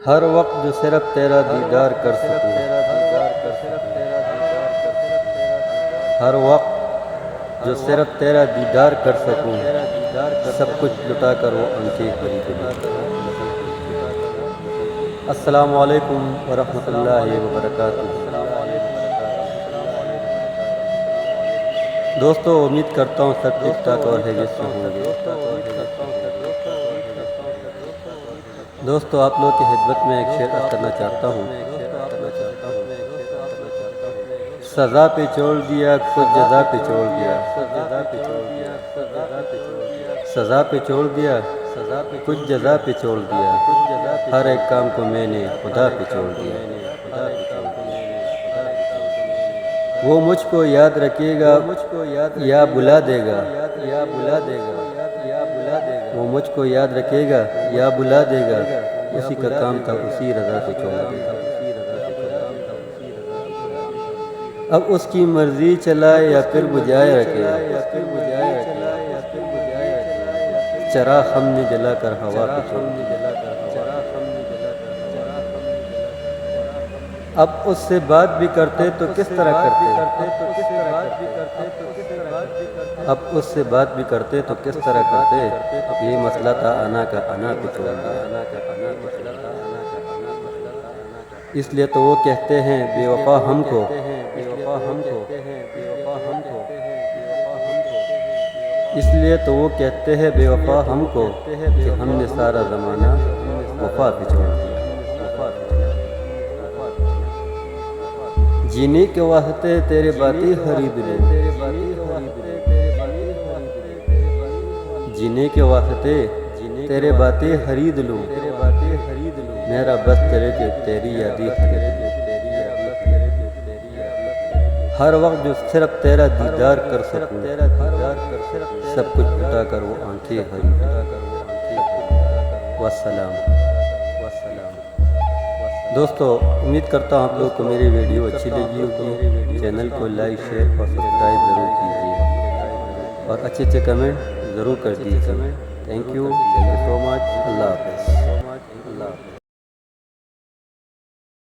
ہر وقت جو صرف تیرا دیدار کر سکوں، ہر وقت جو صرف تیرا دیدار کر سکوں، سب کچھ لٹا کر وہ آنکھیں خرید لوں۔ السلام علیکم ورحمۃ اللہ وبرکاتہ۔ دوستو، امید کرتا ہوں سب ٹھیک ٹھاک اور خیریت سے ہوں گے۔ دوستو، آپ لوگ کی خدمت میں ایک شعر کرنا چاہتا ہوں۔ سزا پہ چھوڑ دیا، کچھ جزا پہ چھوڑ دیا، سزا پہ چھوڑ دیا، کچھ جزا پہ چھوڑ دیا، ہر ایک کام کو میں نے خدا پہ چھوڑ دیا۔ وہ مجھ کو یاد رکھے گا یا بلا دے گا، وہ مجھ کو یاد رکھے گا یا بلا دے گا، اسی کا کام تھا اسی رضا پہ چھوڑ دے گا۔ اب اس کی مرضی چلائے یا پھر بجائے رکھے، چراغ ہم نے جلا کر ہوا پہ چھوڑ دیا۔ اب اس سے بات بھی کرتے تو کس طرح کرتے، اب اس سے بات بھی کرتے تو کس طرح کرتے، یہ مسئلہ تھا انا کا انا پہ چھوڑ دیا۔ اس لیے تو وہ کہتے ہیں بے وفا ہم کو، اس لیے تو وہ کہتے ہیں بے وفا ہم کو، کہ ہم نے سارا زمانہ وفا پہ چھوڑ دیا۔ جینے کے واسطے تیرے باتیں خرید لوں، جینے کے واسطے تیرے باتیں خرید لوں، میرا بس چلے کہ تیری یادیں خرید لوں۔ ہر وقت جو صرف تیرا دیدار کر سکوں، سب کچھ لٹا کر وہ آنکھیں خرید لوں۔ والسلام۔ دوستو، امید کرتا ہوں آپ لوگ کو میری ویڈیو اچھی لگی ہوگی۔ چینل کو لائک، شیئر اور سبسکرائب ضرور کیجیے، اور اچھے اچھے کمنٹ ضرور کر دیجیے۔ تھینک یو سو مچ۔ اللہ حافظ۔